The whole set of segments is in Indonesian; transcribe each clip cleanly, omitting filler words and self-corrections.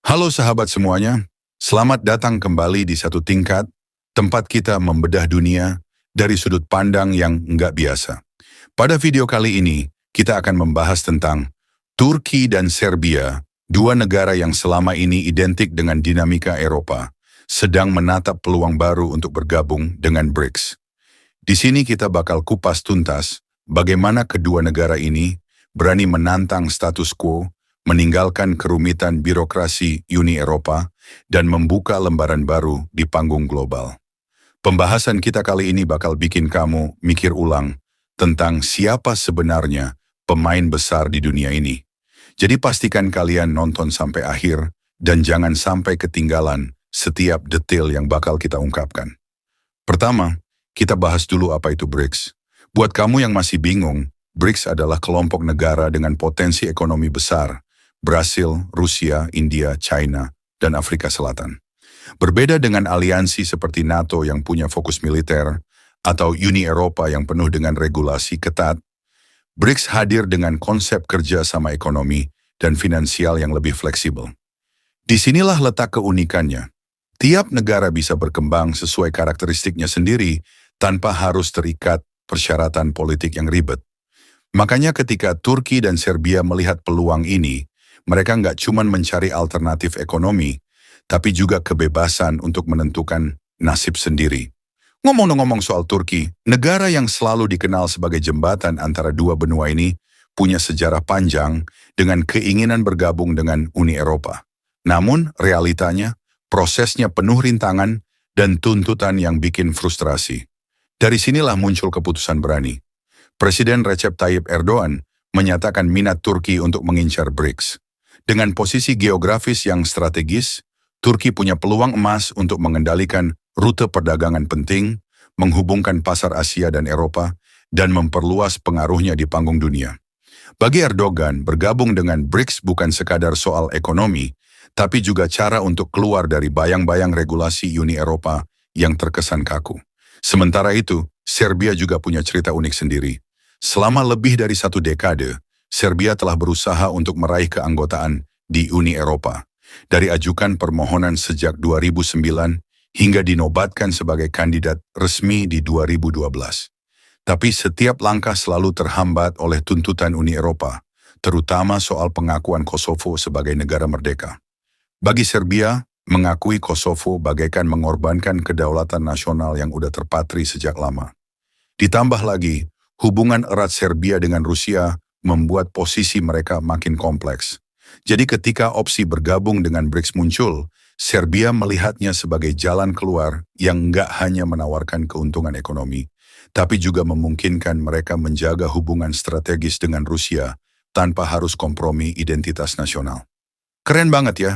Halo sahabat semuanya, selamat datang kembali di Satu Tingkat, tempat kita membedah dunia dari sudut pandang yang nggak biasa. Pada video kali ini, kita akan membahas tentang Turki dan Serbia, dua negara yang selama ini identik dengan dinamika Eropa, sedang menatap peluang baru untuk bergabung dengan BRICS. Di sini kita bakal kupas tuntas bagaimana kedua negara ini berani menantang status quo, meninggalkan kerumitan birokrasi Uni Eropa, dan membuka lembaran baru di panggung global. Pembahasan kita kali ini bakal bikin kamu mikir ulang tentang siapa sebenarnya pemain besar di dunia ini. Jadi pastikan kalian nonton sampai akhir dan jangan sampai ketinggalan setiap detail yang bakal kita ungkapkan. Pertama, kita bahas dulu apa itu BRICS. Buat kamu yang masih bingung, BRICS adalah kelompok negara dengan potensi ekonomi besar, Brasil, Rusia, India, China, dan Afrika Selatan. Berbeda dengan aliansi seperti NATO yang punya fokus militer, atau Uni Eropa yang penuh dengan regulasi ketat, BRICS hadir dengan konsep kerja sama ekonomi dan finansial yang lebih fleksibel. Disinilah letak keunikannya. Tiap negara bisa berkembang sesuai karakteristiknya sendiri tanpa harus terikat persyaratan politik yang ribet. Makanya ketika Turki dan Serbia melihat peluang ini, mereka nggak cuma mencari alternatif ekonomi, tapi juga kebebasan untuk menentukan nasib sendiri. Ngomong-ngomong soal Turki, negara yang selalu dikenal sebagai jembatan antara dua benua ini punya sejarah panjang dengan keinginan bergabung dengan Uni Eropa. Namun, realitanya, prosesnya penuh rintangan dan tuntutan yang bikin frustrasi. Dari sinilah muncul keputusan berani. Presiden Recep Tayyip Erdogan menyatakan minat Turki untuk mengincar BRICS. Dengan posisi geografis yang strategis, Turki punya peluang emas untuk mengendalikan rute perdagangan penting, menghubungkan pasar Asia dan Eropa, dan memperluas pengaruhnya di panggung dunia. Bagi Erdogan, bergabung dengan BRICS bukan sekadar soal ekonomi, tapi juga cara untuk keluar dari bayang-bayang regulasi Uni Eropa yang terkesan kaku. Sementara itu, Serbia juga punya cerita unik sendiri. Selama lebih dari 1 dekade, Serbia telah berusaha untuk meraih keanggotaan di Uni Eropa. Dari ajukan permohonan sejak 2009 hingga dinobatkan sebagai kandidat resmi di 2012. Tapi setiap langkah selalu terhambat oleh tuntutan Uni Eropa, terutama soal pengakuan Kosovo sebagai negara merdeka. Bagi Serbia, mengakui Kosovo bagaikan mengorbankan kedaulatan nasional yang udah terpatri sejak lama. Ditambah lagi, hubungan erat Serbia dengan Rusia membuat posisi mereka makin kompleks. Jadi ketika opsi bergabung dengan BRICS muncul, Serbia melihatnya sebagai jalan keluar yang nggak hanya menawarkan keuntungan ekonomi, tapi juga memungkinkan mereka menjaga hubungan strategis dengan Rusia tanpa harus kompromi identitas nasional. Keren banget ya.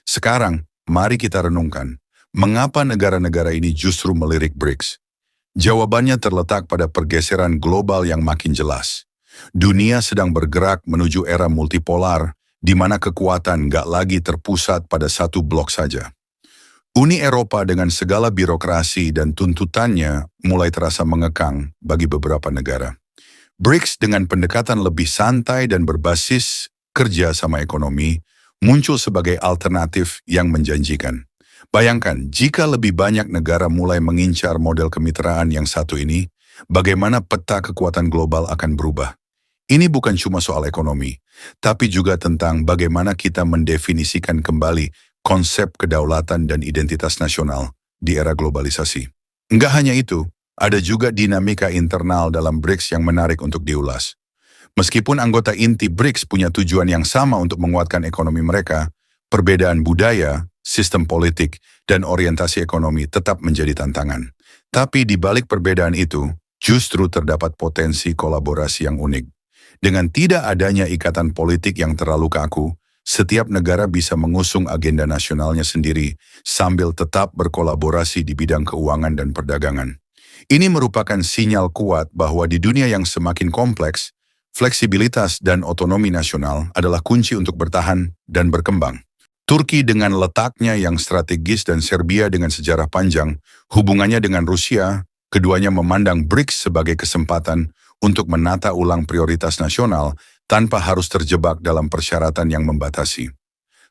Sekarang, mari kita renungkan, mengapa negara-negara ini justru melirik BRICS? Jawabannya terletak pada pergeseran global yang makin jelas. Dunia sedang bergerak menuju era multipolar, di mana kekuatan nggak lagi terpusat pada satu blok saja. Uni Eropa dengan segala birokrasi dan tuntutannya mulai terasa mengekang bagi beberapa negara. BRICS dengan pendekatan lebih santai dan berbasis kerja sama ekonomi muncul sebagai alternatif yang menjanjikan. Bayangkan, jika lebih banyak negara mulai mengincar model kemitraan yang satu ini, bagaimana peta kekuatan global akan berubah. Ini bukan cuma soal ekonomi, tapi juga tentang bagaimana kita mendefinisikan kembali konsep kedaulatan dan identitas nasional di era globalisasi. Enggak hanya itu, ada juga dinamika internal dalam BRICS yang menarik untuk diulas. Meskipun anggota inti BRICS punya tujuan yang sama untuk menguatkan ekonomi mereka, perbedaan budaya, sistem politik, dan orientasi ekonomi tetap menjadi tantangan. Tapi di balik perbedaan itu, justru terdapat potensi kolaborasi yang unik. Dengan tidak adanya ikatan politik yang terlalu kaku, setiap negara bisa mengusung agenda nasionalnya sendiri sambil tetap berkolaborasi di bidang keuangan dan perdagangan. Ini merupakan sinyal kuat bahwa di dunia yang semakin kompleks, fleksibilitas dan otonomi nasional adalah kunci untuk bertahan dan berkembang. Turki dengan letaknya yang strategis dan Serbia dengan sejarah panjang, hubungannya dengan Rusia, keduanya memandang BRICS sebagai kesempatan untuk menata ulang prioritas nasional tanpa harus terjebak dalam persyaratan yang membatasi.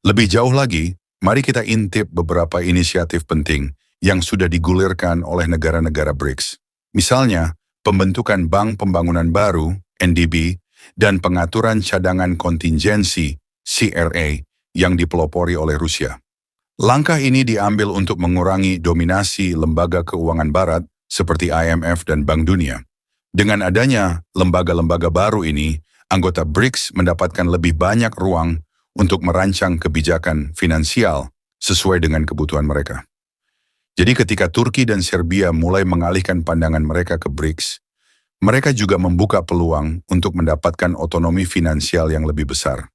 Lebih jauh lagi, mari kita intip beberapa inisiatif penting yang sudah digulirkan oleh negara-negara BRICS. Misalnya, pembentukan Bank Pembangunan Baru, NDB, dan pengaturan cadangan kontingensi, CRA, yang dipelopori oleh Rusia. Langkah ini diambil untuk mengurangi dominasi lembaga keuangan barat seperti IMF dan Bank Dunia. Dengan adanya lembaga-lembaga baru ini, anggota BRICS mendapatkan lebih banyak ruang untuk merancang kebijakan finansial sesuai dengan kebutuhan mereka. Jadi ketika Turki dan Serbia mulai mengalihkan pandangan mereka ke BRICS, mereka juga membuka peluang untuk mendapatkan otonomi finansial yang lebih besar.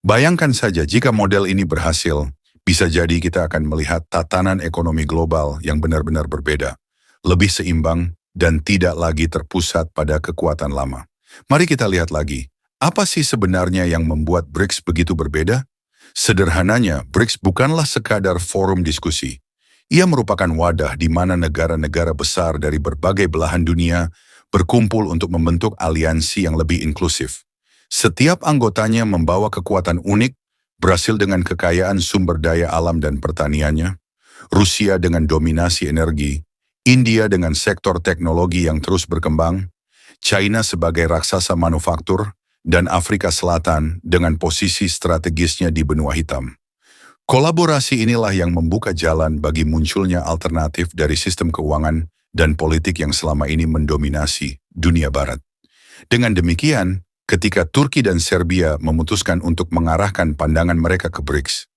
Bayangkan saja jika model ini berhasil, bisa jadi kita akan melihat tatanan ekonomi global yang benar-benar berbeda, lebih seimbang, dan tidak lagi terpusat pada kekuatan lama. Mari kita lihat lagi, apa sih sebenarnya yang membuat BRICS begitu berbeda? Sederhananya, BRICS bukanlah sekadar forum diskusi. Ia merupakan wadah di mana negara-negara besar dari berbagai belahan dunia berkumpul untuk membentuk aliansi yang lebih inklusif. Setiap anggotanya membawa kekuatan unik, Brasil dengan kekayaan sumber daya alam dan pertaniannya, Rusia dengan dominasi energi, India dengan sektor teknologi yang terus berkembang, China sebagai raksasa manufaktur, dan Afrika Selatan dengan posisi strategisnya di benua hitam. Kolaborasi inilah yang membuka jalan bagi munculnya alternatif dari sistem keuangan dan politik yang selama ini mendominasi dunia barat. Dengan demikian, ketika Turki dan Serbia memutuskan untuk mengarahkan pandangan mereka ke BRICS,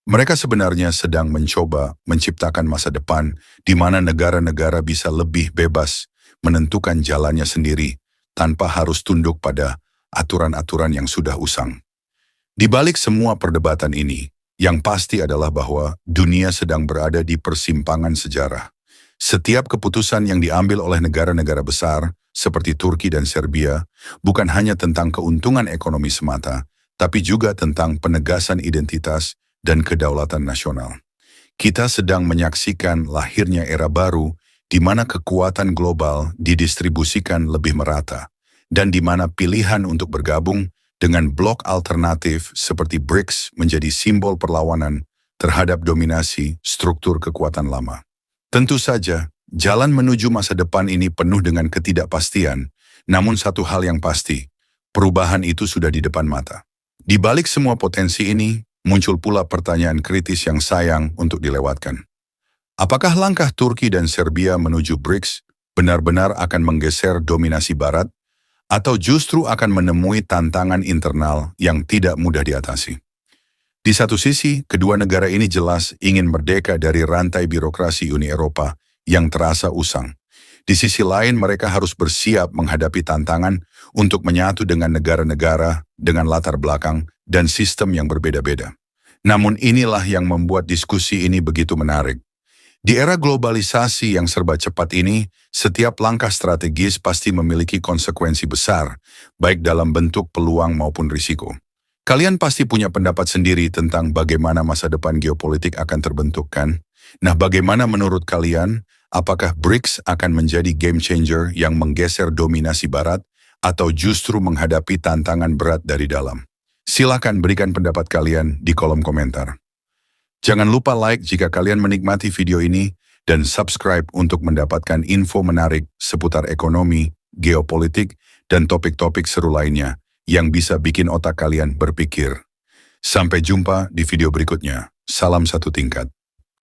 mereka sebenarnya sedang mencoba menciptakan masa depan di mana negara-negara bisa lebih bebas menentukan jalannya sendiri tanpa harus tunduk pada aturan-aturan yang sudah usang. Di balik semua perdebatan ini, yang pasti adalah bahwa dunia sedang berada di persimpangan sejarah. Setiap keputusan yang diambil oleh negara-negara besar, seperti Turki dan Serbia, bukan hanya tentang keuntungan ekonomi semata, tapi juga tentang penegasan identitas dan kedaulatan nasional. Kita sedang menyaksikan lahirnya era baru di mana kekuatan global didistribusikan lebih merata, dan di mana pilihan untuk bergabung dengan blok alternatif seperti BRICS menjadi simbol perlawanan terhadap dominasi struktur kekuatan lama. Tentu saja, jalan menuju masa depan ini penuh dengan ketidakpastian, namun satu hal yang pasti, perubahan itu sudah di depan mata. Di balik semua potensi ini, muncul pula pertanyaan kritis yang sayang untuk dilewatkan. Apakah langkah Turki dan Serbia menuju BRICS benar-benar akan menggeser dominasi Barat, atau justru akan menemui tantangan internal yang tidak mudah diatasi? Di satu sisi, kedua negara ini jelas ingin merdeka dari rantai birokrasi Uni Eropa yang terasa usang. Di sisi lain, mereka harus bersiap menghadapi tantangan untuk menyatu dengan negara-negara dengan latar belakang dan sistem yang berbeda-beda. Namun inilah yang membuat diskusi ini begitu menarik. Di era globalisasi yang serba cepat ini, setiap langkah strategis pasti memiliki konsekuensi besar, baik dalam bentuk peluang maupun risiko. Kalian pasti punya pendapat sendiri tentang bagaimana masa depan geopolitik akan terbentuk, kan? Nah, bagaimana menurut kalian? Apakah BRICS akan menjadi game changer yang menggeser dominasi Barat, atau justru menghadapi tantangan berat dari dalam? Silakan berikan pendapat kalian di kolom komentar. Jangan lupa like jika kalian menikmati video ini dan subscribe untuk mendapatkan info menarik seputar ekonomi, geopolitik, dan topik-topik seru lainnya yang bisa bikin otak kalian berpikir. Sampai jumpa di video berikutnya. Salam satu tingkat.